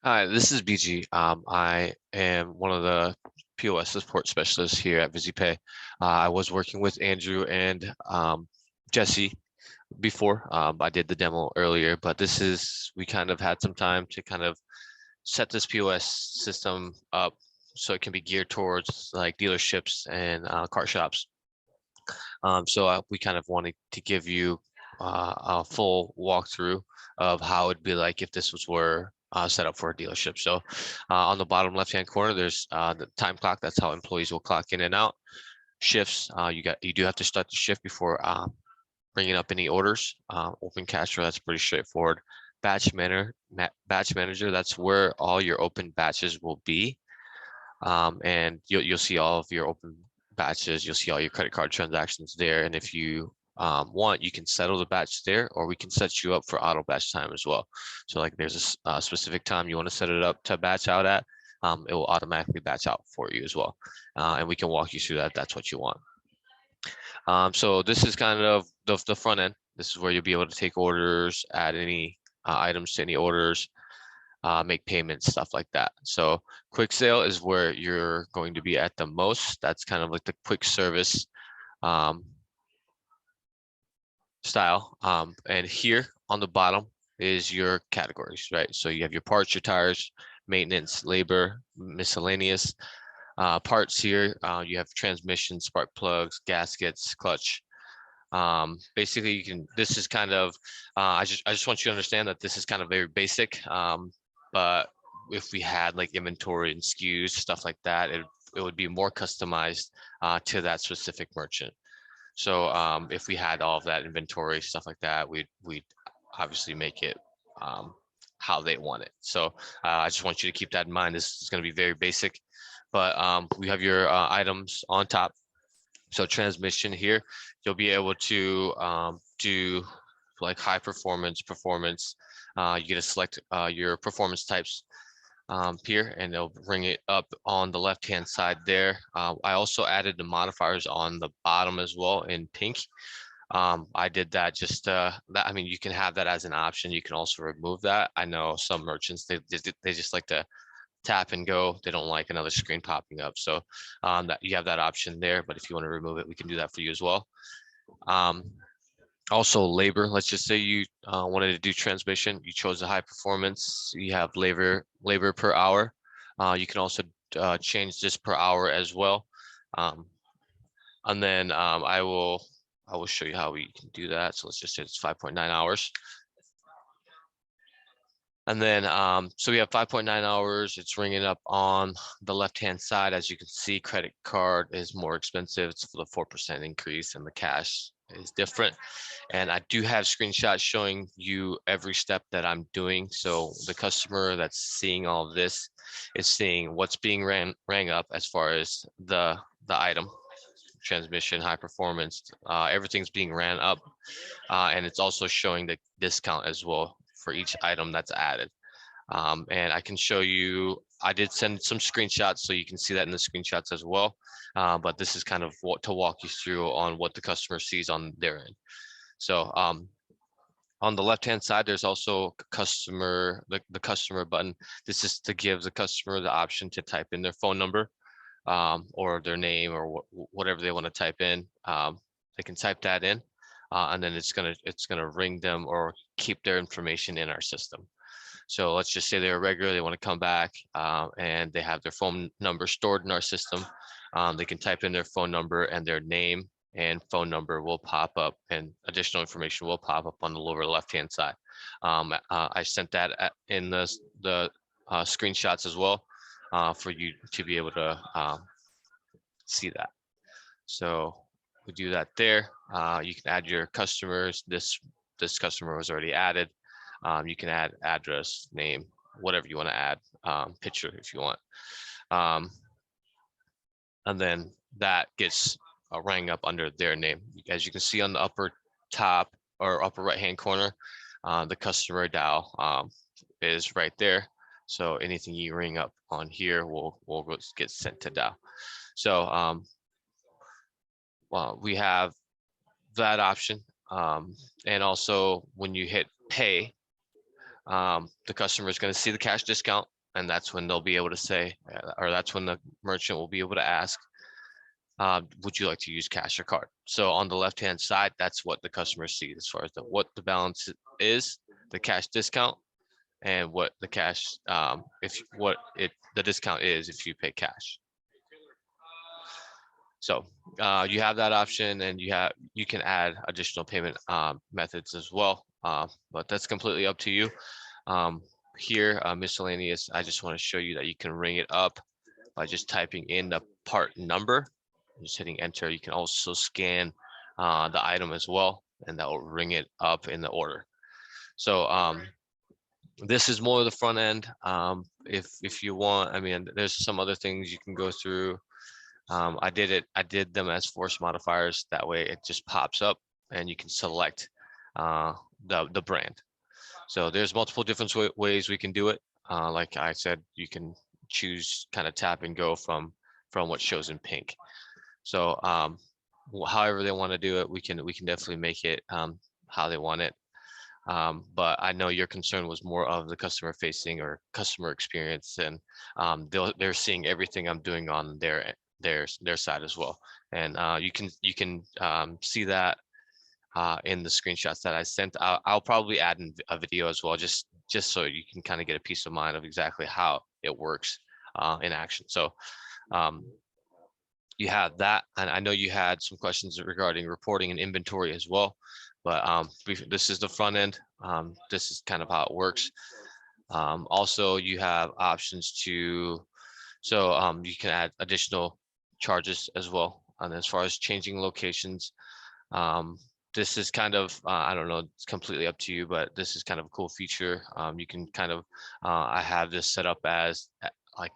Hi, this is BG. I am one of the POS support specialists here at VisiPay. I was working with Andrew and Jesse before. I did the demo earlier, but we kind of had some time to kind of set this POS system up so it can be geared towards like dealerships and car shops. We kind of wanted to give you a full walkthrough of how it'd be like if this were set up for a dealership. On the bottom left-hand corner, there's the time clock. That's how employees will clock in and out. Shifts, you do have to start the shift before bringing up any orders. Open cash flow, that's pretty straightforward. Batch manager, that's where all your open batches will be. And you'll see all of your open batches. You'll see all your credit card transactions there. And if you want, you can settle the batch there, or we can set you up for auto batch time as well. So like there's a specific time you want to set it up to batch out at, it will automatically batch out for you as well. And we can walk you through that. That's what you want. So this is kind of the front end. This is where you'll be able to take orders, add any items to any orders, make payments, stuff like that. So quick sale is where you're going to be at the most. That's kind of like the quick service um, style. And here on the bottom is your categories, right? So you have your parts, your tires, maintenance, labor, miscellaneous parts here. You have transmission, spark plugs, gaskets, clutch. Basically, this is kind of, I just want you to understand that this is kind of very basic. But if we had like inventory and SKUs, stuff like that, it would be more customized to that specific merchant. So if we had all of that inventory, stuff like that, we'd obviously make it how they want it. So I just want you to keep that in mind. This is going to be very basic, but we have your items on top. So transmission here, you'll be able to do like high performance. You get to select your performance types here, and they'll bring it up on the left-hand side there. I also added the modifiers on the bottom as well in pink. I did that I mean, you can have that as an option. You can also remove that. I know some merchants, they just like to tap and go. They don't like another screen popping up. So that you have that option there, but if you want to remove it, we can do that for you as well. Um, Also labor, let's just say you wanted to do transmission, you chose a high performance, you have labor per hour. You can also change this per hour as well. Um, and then I will show you how we can do that. So let's just say it's 5.9 hours. And then, so we have 5.9 hours. It's ringing up on the left-hand side. As you can see, credit card is more expensive. It's for the 4% increase, and the cash is different. And I do have screenshots showing you every step that I'm doing. So the customer that's seeing all of this is seeing what's being rang up as far as the item, transmission, high performance, everything's being ran up. And it's also showing the discount as well for each item that's added. And I can show you, I did send some screenshots so you can see that in the screenshots as well. But this is kind of what to walk you through on what the customer sees on their end. So on the left-hand side, there's also the customer button. This is to give the customer the option to type in their phone number or their name or whatever they want to type in. They can type that in, and then it's gonna ring them or keep their information in our system. So let's just say they're a regular, they want to come back and they have their phone number stored in our system. They can type in their phone number, and their name and phone number will pop up, and additional information will pop up on the lower left-hand side. I sent that in the screenshots as well for you to be able to see that. So we do that there. You can add your customers. This customer was already added. You can add address, name, whatever you want to add, picture if you want. And then that gets rang up under their name. As you can see on the upper top or upper right-hand corner, the customer dial is right there. So anything you ring up on here will get sent to dial. So well, we have that option. And also when you hit pay, the customer is going to see the cash discount. And that's when they'll be able to say, or that's when the merchant will be able to ask, would you like to use cash or card? So on the left-hand side, that's what the customer sees as far as what the balance is, the cash discount, and what the cash, the discount is if you pay cash. So you have that option, and you can add additional payment methods as well, but that's completely up to you. Here, miscellaneous, I just want to show you that you can ring it up by just typing in the part number, just hitting enter. You can also scan the item as well, and that will ring it up in the order. So this is more of the front end. If you want, I mean, there's some other things you can go through. I did them as force modifiers. That way it just pops up and you can select the brand. So there's multiple different ways we can do it. Like I said, you can choose, kind of tap and go from what shows in pink. So however they want to do it, we can definitely make it how they want it. But I know your concern was more of the customer facing or customer experience, and they're seeing everything I'm doing on their side as well. And you can see that in the screenshots that I sent. I'll probably add in a video as well, just so you can kind of get a peace of mind of exactly how it works in action. So you have that, and I know you had some questions regarding reporting and inventory as well, but this is the front end. This is kind of how it works. Also, you have options to, so you can add additional charges as well. And as far as changing locations, this is kind of, I don't know, it's completely up to you, but this is kind of a cool feature. You can kind of, I have this set up as like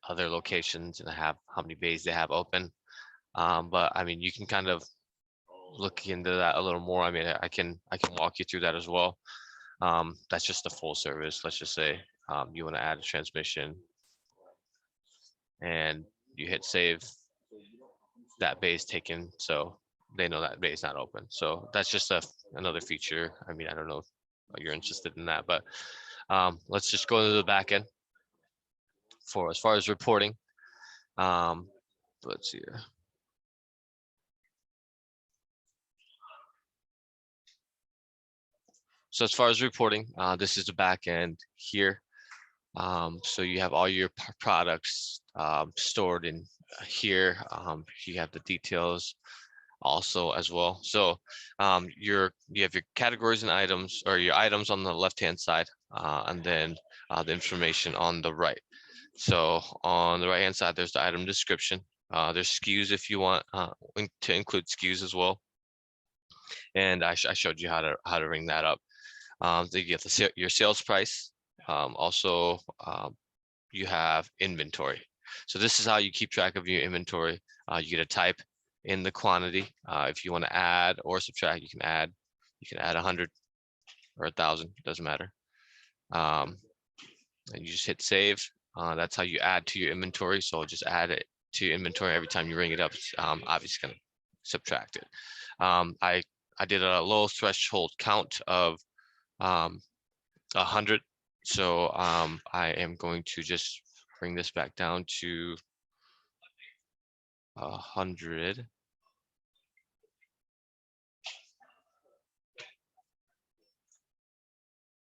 other locations, and I have how many bays they have open. But I mean, you can kind of look into that a little more. I mean, I can walk you through that as well. That's just a full service. Let's just say you want to add a transmission and you hit save, that bay is taken, so they know that bay is not open. So that's just another feature. I mean, I don't know if you're interested in that, but let's just go to the back end for as far as reporting. Let's see here. So as far as reporting, this is the back end here. So you have all your products stored in here. You have the details also as well. So you have your categories and items, or your items on the left hand side, and then the information on the right. So on the right hand side, there's the item description. There's SKUs if you want to include SKUs as well. And I showed you how to ring that up. So you get your sales price. Also, you have inventory. So this is how you keep track of your inventory. You get a type in the quantity. If you want to add or subtract, you can add. You can add 100 or 1,000, doesn't matter. And you just hit save. That's how you add to your inventory. So just add it to your inventory every time you ring it up. It's obviously going to subtract it. I did a low threshold count of 100. So I am going to just bring this back down to 100.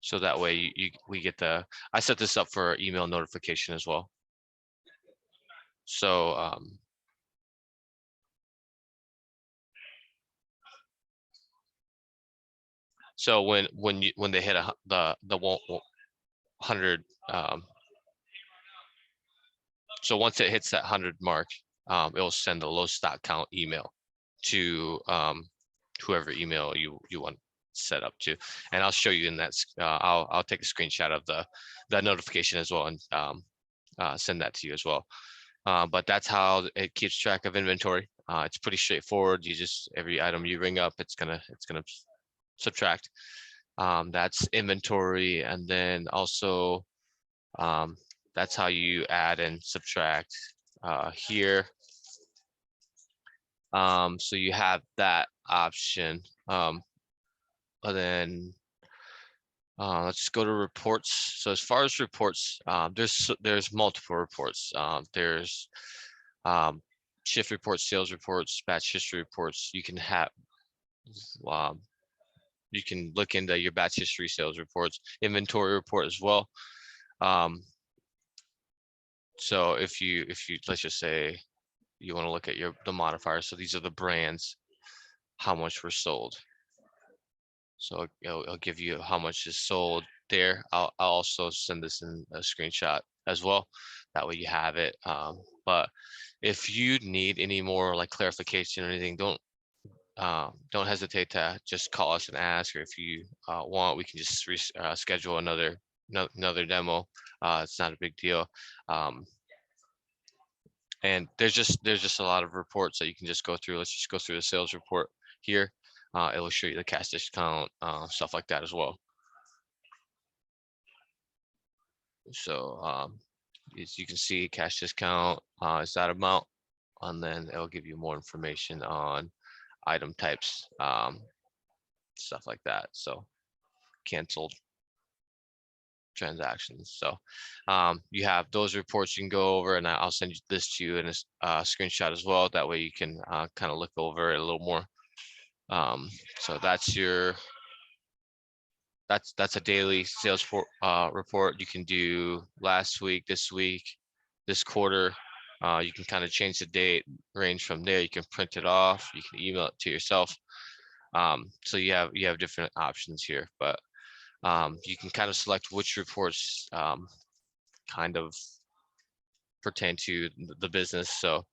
So that way we get I set this up for email notification as well. So so when they hit the 100, so once it hits that 100 mark, it will send a low stock count email to whoever email you want set up to. And I'll show you in that. I'll take a screenshot of the notification as well, and send that to you as well. But that's how it keeps track of inventory. It's pretty straightforward. You just, every item you ring up, it's gonna subtract. That's inventory. And then also that's how you add and subtract here. So you have that option. But then Let's just go to reports. So as far as reports, there's multiple reports. There's um, shift reports, sales reports, batch history reports. You can have um, you can look into your batch history, sales reports, inventory report as well. Um, so if you let's just say you want to look at the modifiers. So these are the brands, how much were sold. So it'll give you how much is sold there. I'll also send this in a screenshot as well. That way you have it. But if you need any more like clarification or anything, don't hesitate to just call us and ask, or if you want, we can just schedule another demo. It's not a big deal. Um, and there's just a lot of reports that you can just go through. Let's just go through the sales report here. It will show you the cash discount, stuff like that as well. So as you can see, cash discount is that amount, and then it'll give you more information on item types, stuff like that. So canceled transactions. So you have those reports you can go over, and I'll send this to you in a screenshot as well. That way you can kind of look over it a little more. So that's a daily sales report. You can do last week, this week, this quarter. You can kind of change the date range from there. You can print it off. You can email it to yourself. So you have different options here, but you can kind of select which reports kind of pertain to the business. So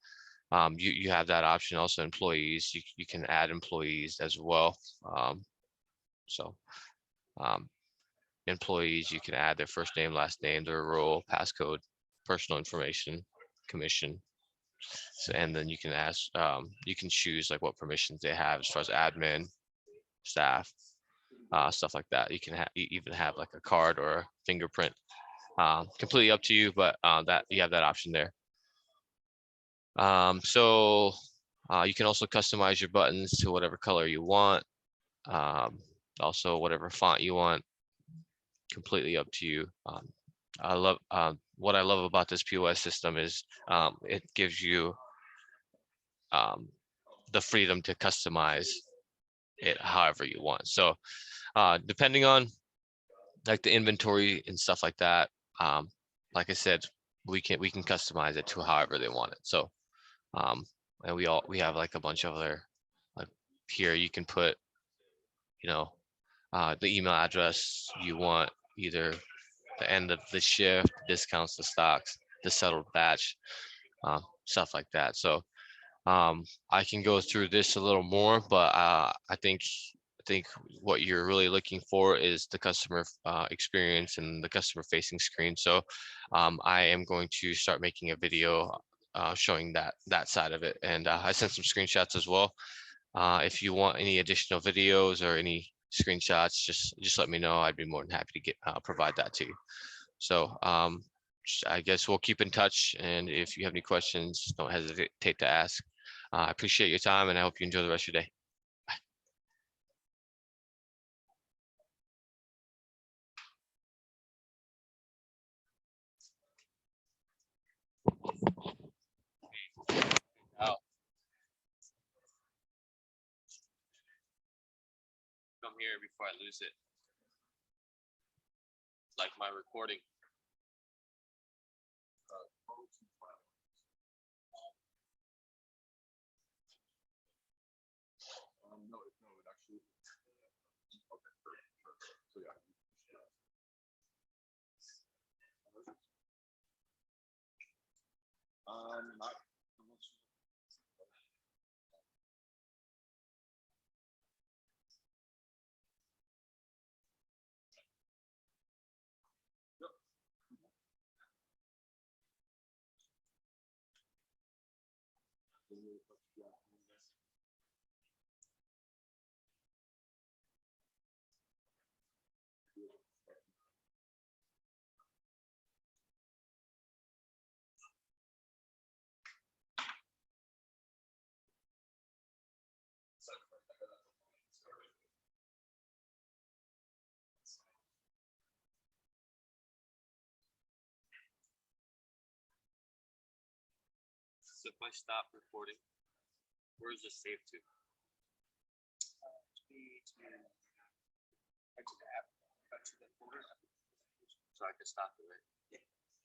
you have that option. Also, employees. You can add employees as well. So um, employees, you can add their first name, last name, their role, passcode, personal information, commission. So, and then you can ask, you can choose like what permissions they have as far as admin, staff, stuff like that. You can even have like a card or a fingerprint. Completely up to you, but that you have that option there. So you can also customize your buttons to whatever color you want. Also, whatever font you want. Completely up to you. I love what I love about this POS system is it gives you um, the freedom to customize it however you want. So depending on like the inventory and stuff like that, like I said, we can customize it to however they want it. So and we have like a bunch of other, like here you can put, you know, the email address you want, either the end of the shift, discounts, the stocks, the settled batch, stuff like that. So I can go through this a little more, but I think what you're really looking for is the customer experience and the customer facing screen. So I am going to start making a video showing that side of it, and I sent some screenshots as well. If you want any additional videos or any screenshots, just let me know. I'd be more than happy to provide that to you. So I guess we'll keep in touch, and if you have any questions, don't hesitate to ask. I appreciate your time, and I hope you enjoy the rest of your day. Oh, come here before I lose it, like my recording. So if I stop recording, where is this saved to? Back to the app, back to the folder. So I can stop it, right?